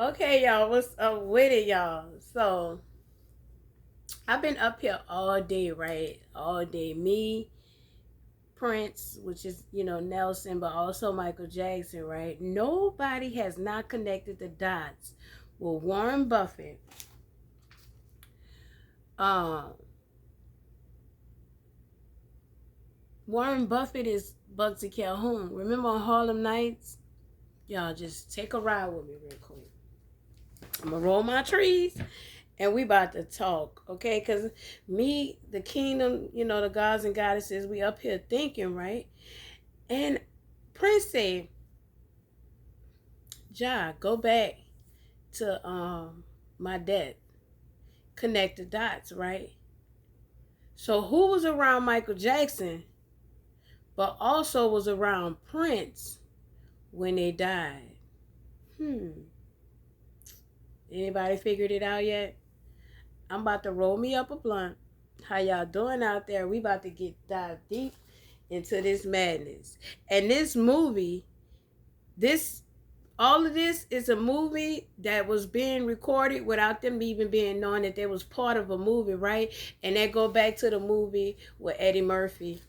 Okay, y'all, what's up with it, y'all? So, I've been up here all day, right? All day. Me, Prince, which is, Nelson, but also Michael Jackson, right? Nobody has not connected the dots with Warren Buffett. Um, Warren Buffett is Bugsy Calhoun. Remember on Harlem Nights? Y'all just take a ride with me real quick. I'm gonna roll my trees and we about to talk, okay? Because me, the kingdom, the gods and goddesses, we up here thinking, right? And Prince said, Ja, go back to my death. Connect the dots, right? So who was around Michael Jackson, but also was around Prince when they died? Hmm. Anybody figured it out yet? I'm about to roll me up a blunt. How y'all doing out there? We about to dive deep into this madness. And this movie, this all of this is a movie that was being recorded without them even being known that they was part of a movie, right? And that go back to the movie with Eddie Murphy,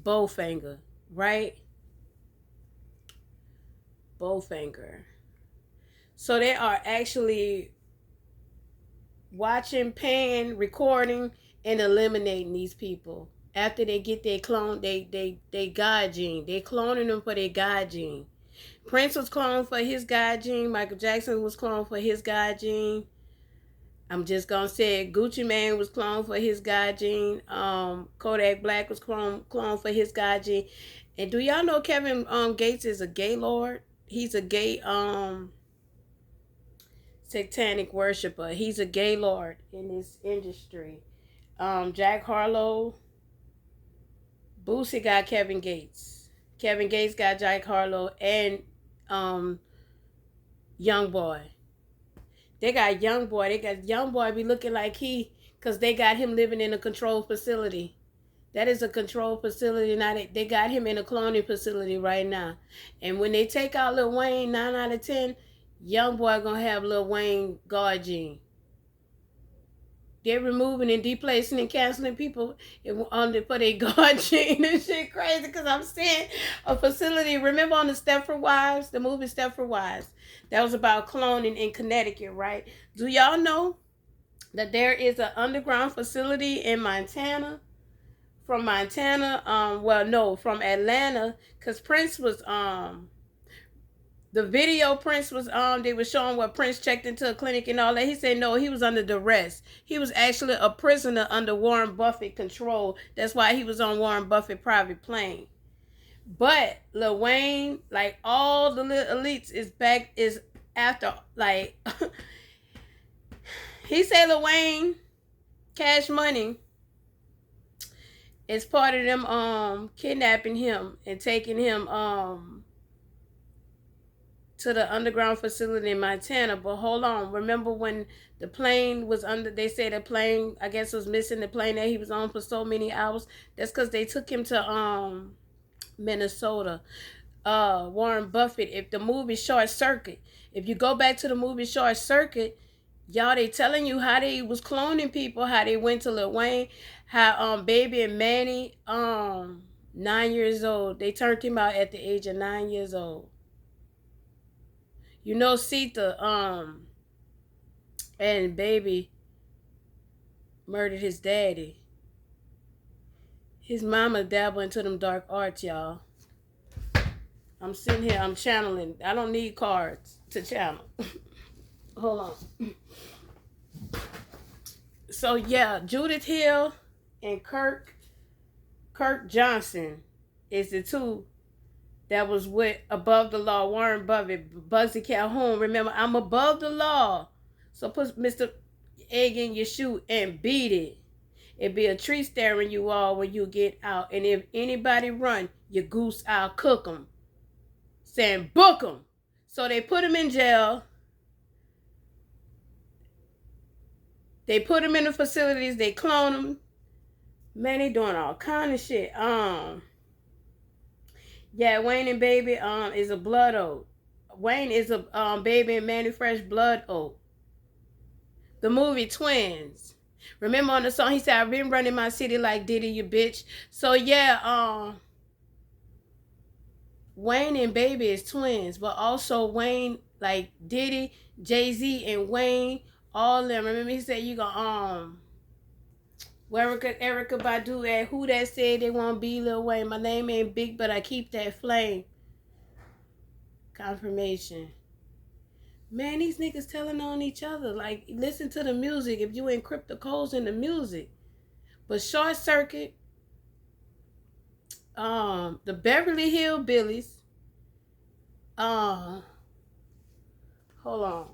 Bowfinger, right? Bowfinger. So they are actually watching, paying, recording, and eliminating these people after they get their clone, they God gene. They cloning them for their God gene. Prince was cloned for his God gene. Michael Jackson was cloned for his God gene. I'm just gonna say it. Gucci Mane was cloned for his God gene. Kodak Black was cloned for his God gene. And do y'all know Kevin Gates is a gay lord? He's a gay satanic worshiper. He's a gay lord in this industry. Jack Harlow, Boosie got Kevin Gates. Kevin Gates got Jack Harlow and Young Boy. They got Young Boy. They got Young Boy be looking like because they got him living in a controlled facility. That is a controlled facility. Now they got him in a cloning facility right now. And when they take out Lil Wayne, 9 out of 10, Young Boy gonna have Lil Wayne guard gene. They're removing and deplacing and canceling people for their guard gene and shit crazy because I'm seeing a facility. Remember on the Stepford Wives, the movie Stepford Wives, that was about cloning in Connecticut, right? Do y'all know that there is an underground facility in Montana? From Montana, from Atlanta, because Prince was the video Prince was they were showing what Prince checked into a clinic and all that. He said no, he was under duress. He was actually a prisoner under Warren Buffett control. That's why he was on Warren Buffett private plane. But Lil Wayne, like all the little elites, is after like he said Lil Wayne, Cash Money is part of them kidnapping him and taking him to the underground facility in Montana. But hold on, remember when the plane was under? They say the plane, I guess, was missing. The plane that he was on for so many hours. That's because they took him to Minnesota. Warren Buffett. If the movie Short Circuit, if you go back to the movie Short Circuit, y'all, they telling you how they was cloning people, how they went to Lil Wayne, how Baby and Manny 9 years old, they turned him out at the age of 9 years old. You know, Sita and Baby murdered his daddy. His mama dabble into them dark arts, y'all. I'm sitting here, I'm channeling. I don't need cards to channel. Hold on. So yeah, Judith Hill and Kirk Johnson is the two that was with Above the Law, Warren Buffett, Bugsy Calhoun. Remember, I'm above the law. So put Mr. Egg in your shoe and beat it. It be a tree staring you all when you get out. And if anybody run, your goose, I'll cook them. Saying, book them. So they put him in jail. They put him in the facilities. They clone him. Man, they doing all kind of shit. Yeah, Wayne and Baby is a blood oath. Wayne is a baby in Manny Fresh Blood Oath. The movie Twins. Remember on the song he said, "I've been running my city like Diddy, you bitch." So yeah, Wayne and Baby is twins, but also Wayne, like Diddy, Jay-Z, and Wayne, all them. Remember he said you go where Erica Badu at? Who that said they want to be Lil Wayne? My name ain't big, but I keep that flame. Confirmation. Man, these niggas telling on each other. Like, listen to the music if you encrypt the codes in the music. But Short Circuit, the Beverly Hillbillies, hold on.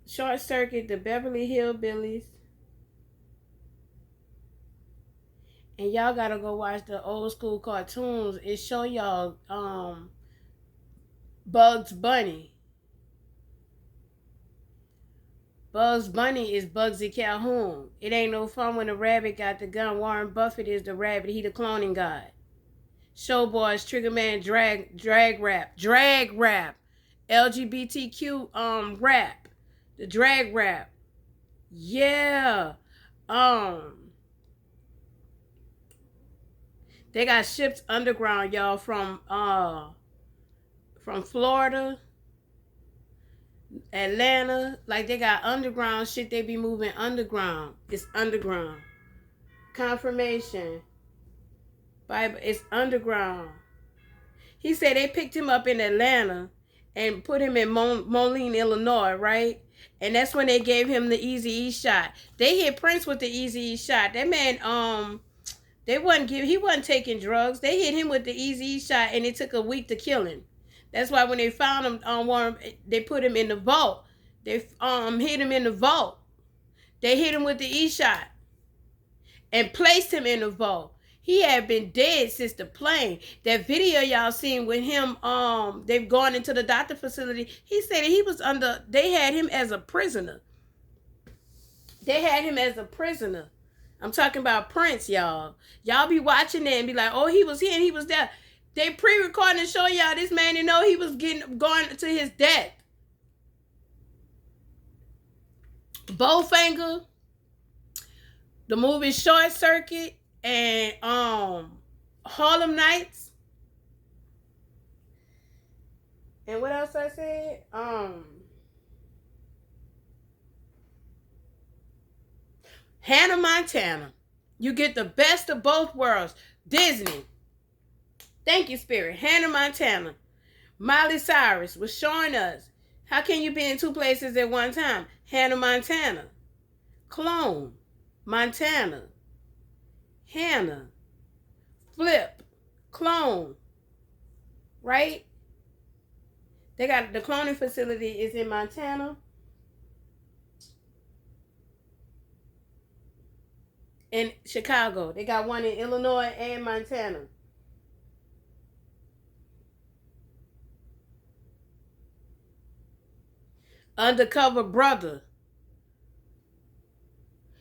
Short Circuit, the Beverly Hillbillies. And y'all gotta go watch the old school cartoons. It show y'all Bugs Bunny. Bugs Bunny is Bugsy Calhoun. It ain't no fun when the rabbit got the gun. Warren Buffett is the rabbit. He the cloning god. Showboys, Triggerman, drag rap. LGBTQ rap. The drag rap. Yeah. They got ships underground, y'all, from Florida, Atlanta. Like, they got underground shit. They be moving underground. It's underground. Confirmation. Bible, it's underground. He said they picked him up in Atlanta and put him in Moline, Illinois, right? And that's when they gave him the Eazy-E shot. They hit Prince with the Eazy-E shot. That man, he wasn't taking drugs. They hit him with the Eazy-E shot, and it took a week to kill him. That's why when they found him, they put him in the vault. They hit him in the vault. They hit him with the E shot and placed him in the vault. He had been dead since the plane. That video y'all seen with him, they've gone into the doctor facility. He said he was they had him as a prisoner. I'm talking about Prince, y'all. Y'all be watching that and be like, oh, he was here and he was there. They pre-recording and show y'all this man didn't know he was going to his death. Bowfinger, the movie Short Circuit, and Harlem Nights. And what else I said? Hannah Montana. You get the best of both worlds. Disney. Thank you, Spirit. Hannah Montana. Miley Cyrus was showing us, how can you be in two places at one time? Hannah Montana. Clone. Montana. Hannah. Flip. Clone. Right? They got the cloning facility is in Montana. In Chicago. They got one in Illinois and Montana. Undercover Brother.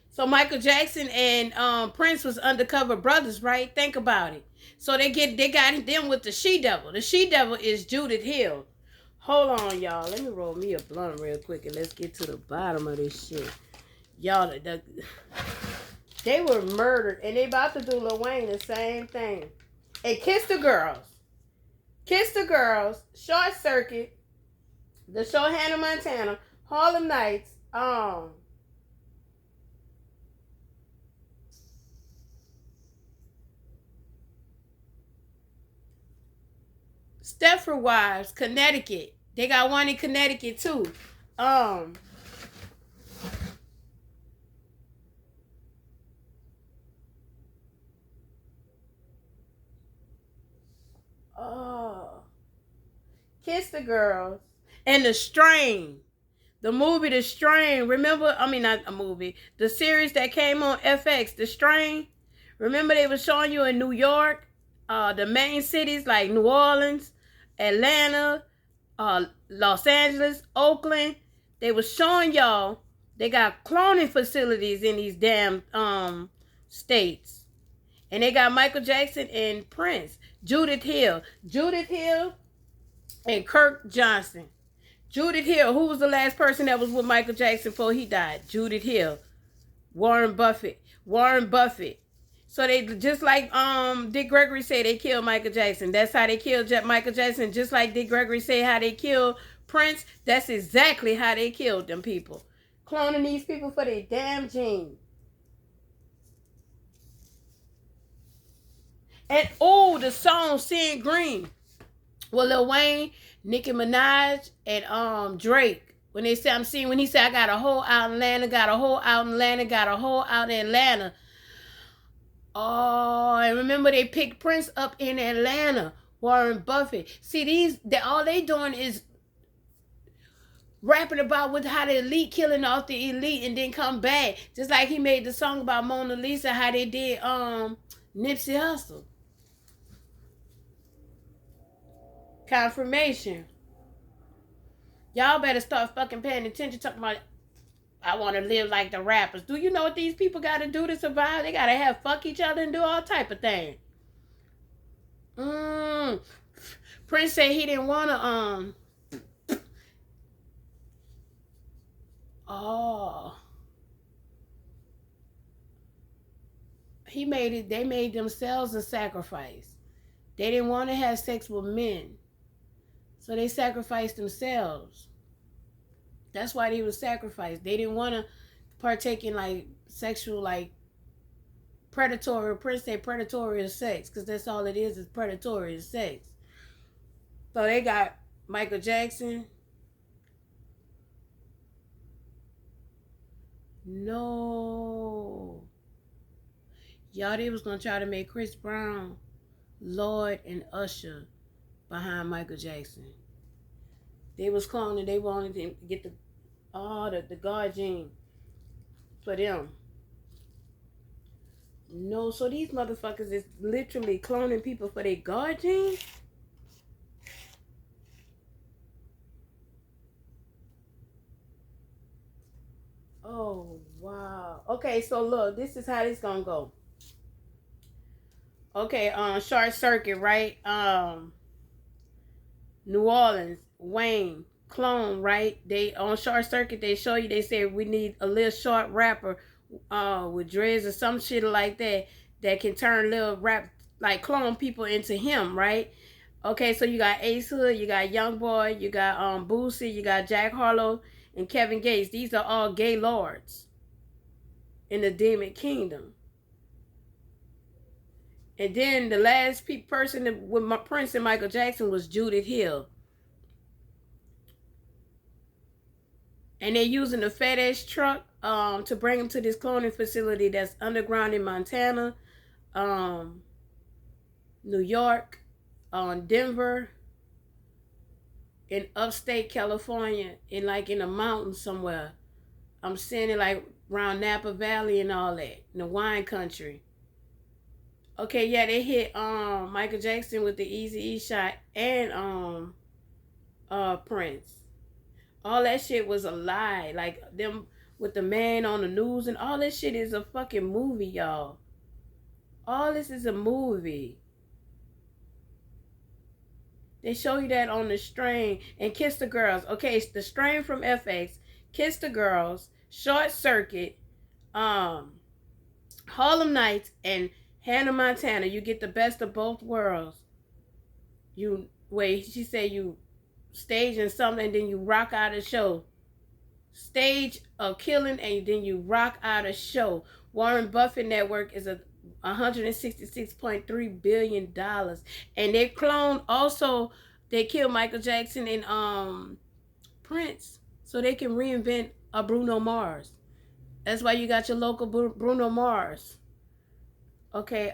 So Michael Jackson and Prince was undercover brothers, right? Think about it. So they got them with the she-devil. The she-devil is Judith Hill. Hold on, y'all. Let me roll me a blunt real quick and let's get to the bottom of this shit. Y'all, they were murdered and they about to do Lil Wayne the same thing. And Kiss the Girls. Kiss the Girls. Short Circuit. The show Hannah Montana. Harlem Nights. Stepford Wives, Connecticut. They got one in Connecticut too. Kiss the Girls. And The Strain. The movie The Strain. Remember? I mean, not a movie. The series that came on FX, The Strain. Remember they were showing you in New York? The main cities like New Orleans, Atlanta, Los Angeles, Oakland. They were showing y'all they got cloning facilities in these damn states. And they got Michael Jackson and Prince. Judith Hill. Judith Hill and Kirk Johnson. Judith Hill, who was the last person that was with Michael Jackson before he died? Judith Hill. Warren Buffett. Warren Buffett. So they, just like Dick Gregory said, they killed Michael Jackson. That's how they killed Michael Jackson. Just like Dick Gregory said how they killed Prince, that's exactly how they killed them people. Cloning these people for their damn genes. And the song Seeing Green with Lil Wayne, Nicki Minaj, and Drake. When they say when he said I got a hole out in Atlanta, got a hole out in Atlanta, got a hole out in Atlanta. Oh, and remember they picked Prince up in Atlanta. Warren Buffett. See, all they doing is rapping about with how the elite killing off the elite and then come back. Just like he made the song about Mona Lisa, how they did Nipsey Hussle. Confirmation. Y'all better start fucking paying attention, talking about I want to live like the rappers. Do you know what these people got to do to survive? They got to have fuck each other and do all type of things. Prince said he didn't want to, they made themselves a sacrifice. They didn't want to have sex with men. So they sacrificed themselves. That's why they were sacrificed. They didn't want to partake in like sexual, like predatory. Prince said predatory sex, because that's all it is predatory sex. So they got Michael Jackson. No. Y'all, they was going to try to make Chris Brown, Lloyd, and Usher behind Michael Jackson. They was cloning. They wanted to get the God gene for them. No, so these motherfuckers is literally cloning people for their God gene? Oh, wow. Okay, so look, this is how this gonna go. Okay, Short Circuit, right? New Orleans, Wayne, clone, right? They on Short Circuit, they show you, they said we need a little short rapper with dreads or some shit like that can turn little rap, like clone people into him, right? Okay, so you got Ace Hood, you got Young Boy, you got Boosie, you got Jack Harlow, and Kevin Gates. These are all gay lords in the Demon Kingdom. And then the last person with Prince and Michael Jackson was Judith Hill. And they're using the FedEx truck to bring them to this cloning facility that's underground in Montana, New York, Denver, in upstate California, in the mountains somewhere. I'm seeing it like around Napa Valley and all that, in the wine country. Okay, yeah, they hit Michael Jackson with the Eazy-E shot and Prince. All that shit was a lie. Like them with the man on the news and all that shit is a fucking movie, y'all. All this is a movie. They show you that on the Strain and Kiss the Girls. Okay, it's the Strain from FX, Kiss the Girls, Short Circuit, Harlem Nights, and Hannah Montana. You get the best of both worlds. She said you stage and something and then you rock out a show. Stage a killing and then you rock out a show. Warren Buffett Network is a $166.3 billion. And they cloned also, they killed Michael Jackson and Prince so they can reinvent a Bruno Mars. That's why you got your local Bruno Mars. Okay,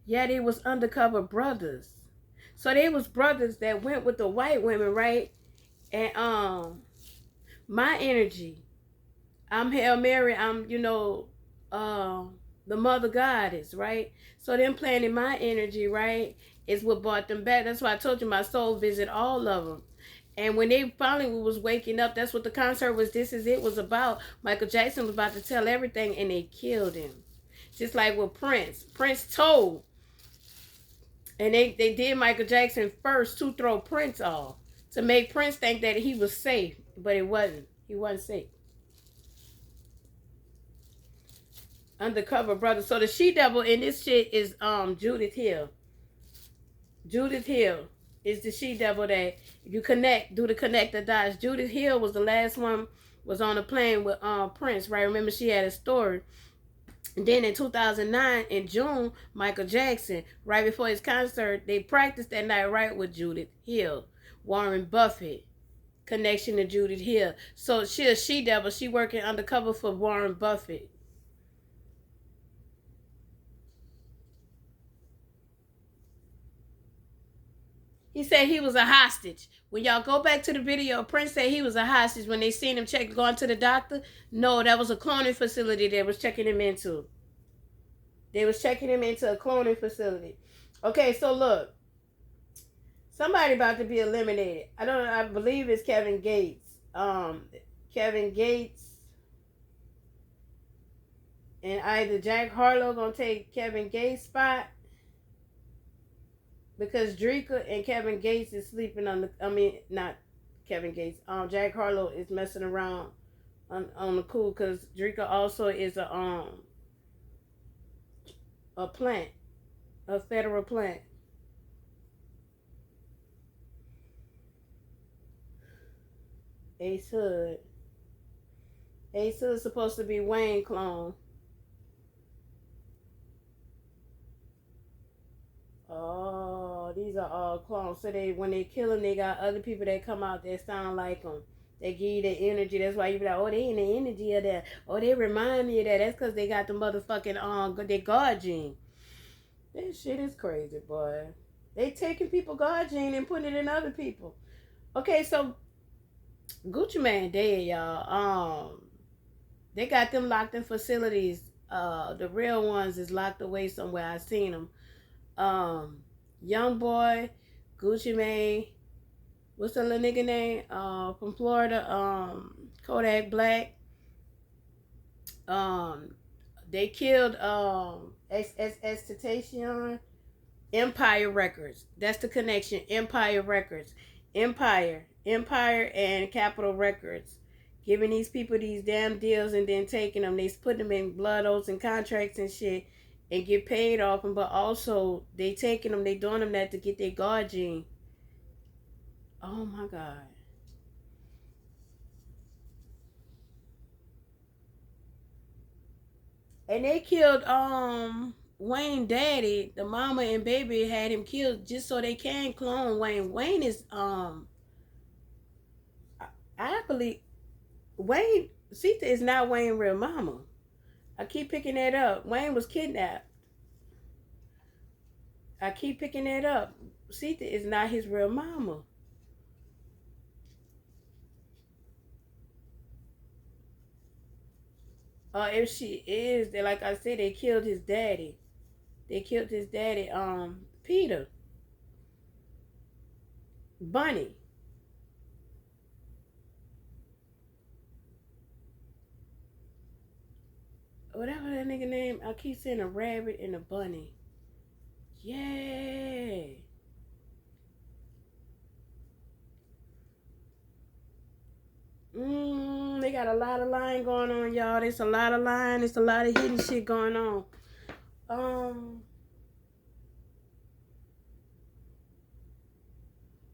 yeah, they was undercover brothers. So they was brothers that went with the white women, right? And my energy, I'm Hail Mary, I'm, the mother goddess, right? So them planting my energy, right, is what brought them back. That's why I told you my soul visit all of them. And when they finally was waking up, that's what the concert was. This Is It was about. Michael Jackson was about to tell everything, and they killed him. Just like with Prince. Prince told. And they did Michael Jackson first to throw Prince off. To make Prince think that he was safe. But it wasn't. He wasn't safe. Undercover brother. So the she-devil in this shit is Judith Hill. Judith Hill is the she-devil that if you do the connect the dots. Judith Hill was the last one, was on a plane with Prince, right? Remember, she had a story. And then in 2009, in June, Michael Jackson, right before his concert, they practiced that night, right, with Judith Hill Warren Buffet. Connection to Judith Hill. So she a she-devil. She working undercover for Warren Buffett. He said he was a hostage. When y'all go back to the video, Prince said he was a hostage when they seen him going to the doctor. No, that was a cloning facility they was checking him into. They was checking him into a cloning facility. Okay, so look. Somebody about to be eliminated. I don't know. I believe it's Kevin Gates. Kevin Gates and either Jack Harlow gonna take Kevin Gates' spot. Because Drika and Kevin Gates is sleeping on the, not Kevin Gates. Jack Harlow is messing around on the cool because Drika also is a plant, a federal plant. Ace Hood. Ace Hood is supposed to be Wayne clone. Oh, these are all clones. So when they kill them, they got other people that come out that sound like them. They give you the energy. That's why you be like, oh, they in the energy of that. Oh, they remind me of that. That's because they got the motherfucking their God gene. This shit is crazy, boy. They taking people God gene and putting it in other people. Okay, so Gucci Mane dead, y'all. They got them locked in facilities. The real ones is locked away somewhere. I seen them. Young boy, Gucci Mane, what's the little nigga name? From Florida, Kodak Black. They killed Tentacion. Empire Records. That's the connection. Empire Records. Empire and Capitol Records. Giving these people these damn deals and then taking them. They put them in blood oaths and contracts and shit. And get paid off them, but also they taking them, they doing them that to get their God gene. Oh my God. And they killed Wayne daddy, the mama and baby had him killed just so they can clone Wayne. Wayne is I believe Wayne Sita is not Wayne real mama. I keep picking that up. Wayne was kidnapped. I keep picking that up. Sita is not his real mama. If she is, they like I said, they killed his daddy. They killed his daddy, Peter. Bunny. Whatever that nigga name, I keep saying a rabbit and a bunny. Yeah. They got a lot of lying going on, y'all. There's a lot of lying. There's a lot of hidden shit going on.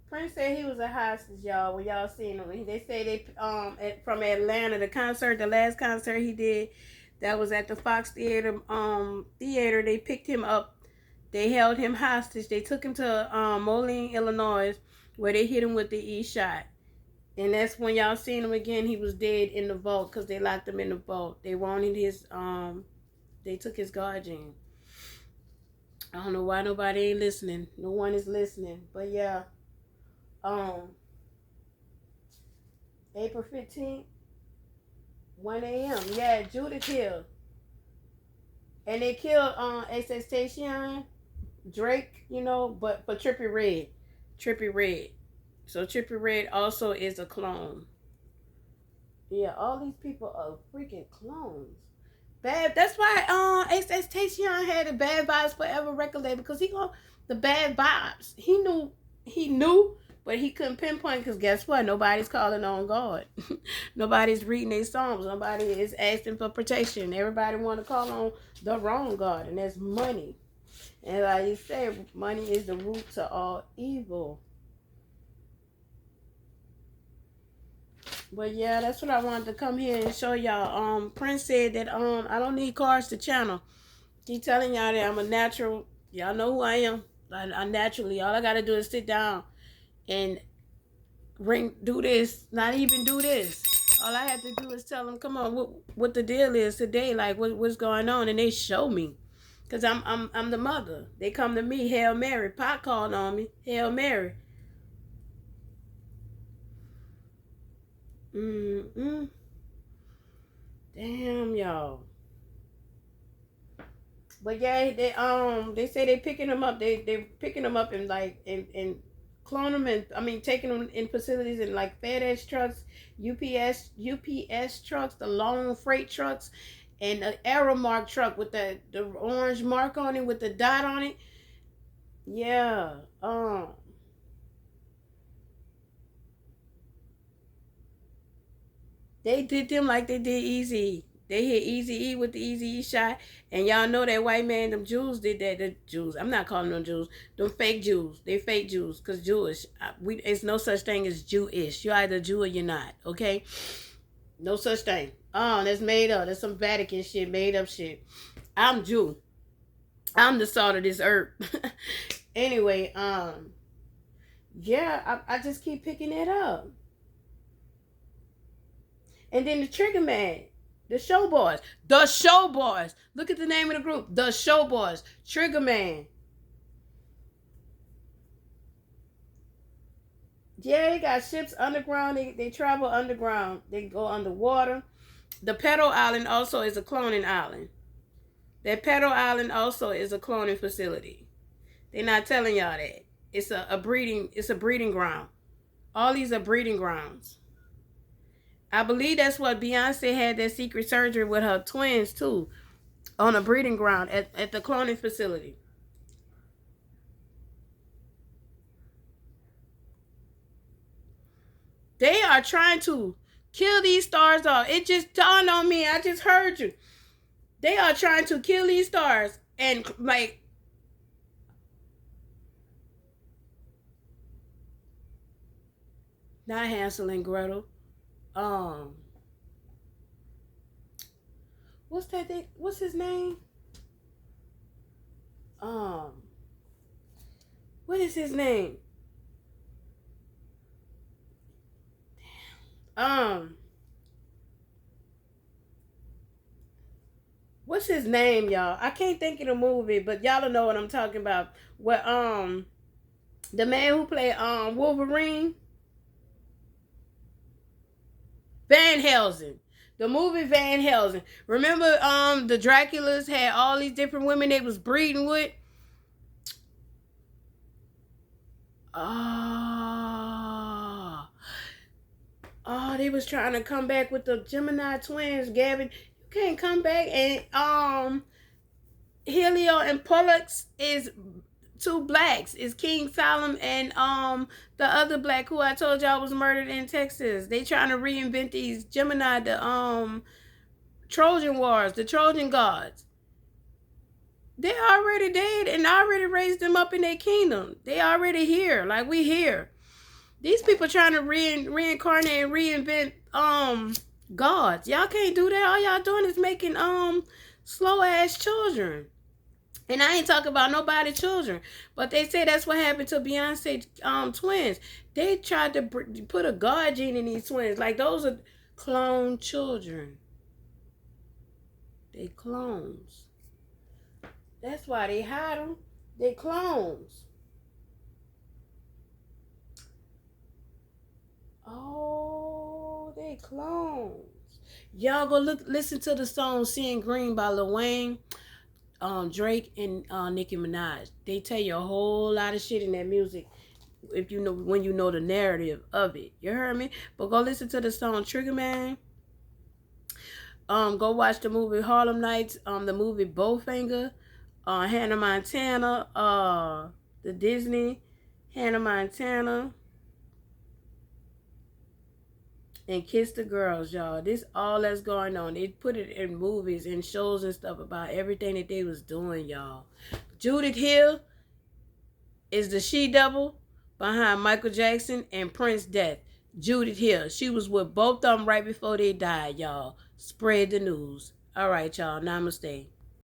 Prince said he was a hostage, y'all. When y'all seen him, they say they from Atlanta, the last concert he did, that was at the Fox Theater. They picked him up. They held him hostage. They took him to Moline, Illinois, where they hit him with the E-shot. And that's when y'all seen him again. He was dead in the vault because they locked him in the vault. They wanted his they took his guardian. I don't know why nobody ain't listening. No one is listening. But yeah. April 15th, 1 a.m. Yeah, Judith Hill. And they killed Tentacion, Drake, but for Trippie Redd. Trippie Redd. So Trippie Redd also is a clone. Yeah, all these people are freaking clones. Bad. That's why XXXTentacion had a Bad Vibes Forever record label, because he got the bad vibes. He knew, but he couldn't pinpoint, because guess what? Nobody's calling on God. Nobody's reading their songs. Nobody is asking for protection. Everybody want to call on the wrong God, and that's money. And like you said, money is the root to all evil. But yeah, that's what I wanted to come here and show y'all. Prince said that I don't need cars to channel. Keep telling y'all that I'm a natural. Y'all know who I am. I naturally, all I gotta do is sit down and do this. Not even do this. All I have to do is tell them, come on, what the deal is today, like what's going on, and they show me. Cause I'm the mother. They come to me, Hail Mary. Pot called on me, Hail Mary. Damn, y'all. But yeah, they say they picking them up. They picking them up and like and clone them, and I mean taking them in facilities in like FedEx trucks, UPS trucks, the long freight trucks, and an Aeromark truck with the orange mark on it with the dot on it. Yeah. They did them like they did Easy. They hit Easy E with the Easy E shot, and y'all know that white man, them Jews did that. The Jews, I'm not calling them Jews. Them fake Jews. They fake Jews, cause Jewish. It's no such thing as Jewish. You're either Jew or you're not. Okay, no such thing. Oh, that's made up. That's some Vatican shit, made up shit. I'm Jew. I'm the salt of this earth. Anyway, yeah, I just keep picking it up. And then the Trigger Man, the Show Boys. The Show Boys. Look at the name of the group. The Show Boys. Trigger Man. Yeah, they got ships underground. They travel underground. They go underwater. The Petal Island also is a cloning island. That Petal Island also is a cloning facility. They're not telling y'all that. It's a breeding ground. All these are breeding grounds. I believe that's what Beyonce had that secret surgery with her twins too, on a breeding ground at the cloning facility. They are trying to kill these stars off. It just dawned on me. I just heard you. They are trying to kill these stars and like. Not Hansel and Gretel. What's that thing? What's his name? Um, what is his name? Um, what's his name, y'all? I can't think of the movie, but y'all know what I'm talking about. Where the man who played Wolverine, Van Helsing. The movie Van Helsing. Remember the Draculas had all these different women they was breeding with? They was trying to come back with the Gemini twins, Gavin. You can't come back. And Helio and Pollux is two blacks. Is King Solomon and the other black who I told y'all was murdered in Texas. They trying to reinvent these Gemini, the Trojan Wars, the Trojan gods. They already dead and already raised them up in their kingdom. They already here, like we here. These people trying to reincarnate and reinvent gods. Y'all can't do that. All y'all doing is making slow ass children. And I ain't talking about nobody children. But they say that's what happened to Beyonce twins. They tried to put a God gene in these twins. Like those are clone children. They clones. That's why they hide them. They clones. Oh, they clones. Y'all go listen to the song "Seeing Green" by Lil Wayne, Drake, and Nicki Minaj. They tell you a whole lot of shit in that music. if you know, when you know the narrative of it. You heard me? But go listen to the song Trigger Man. Go watch the movie Harlem Nights, the movie Bowfinger, Hannah Montana, the Disney Hannah Montana, and Kiss the Girls, y'all. This all that's going on. They put it in movies and shows and stuff about everything that they was doing, y'all. Judith Hill is the she-devil behind Michael Jackson and Prince Death. Judith Hill. She was with both of them right before they died, y'all. Spread the news. All right, y'all. Namaste.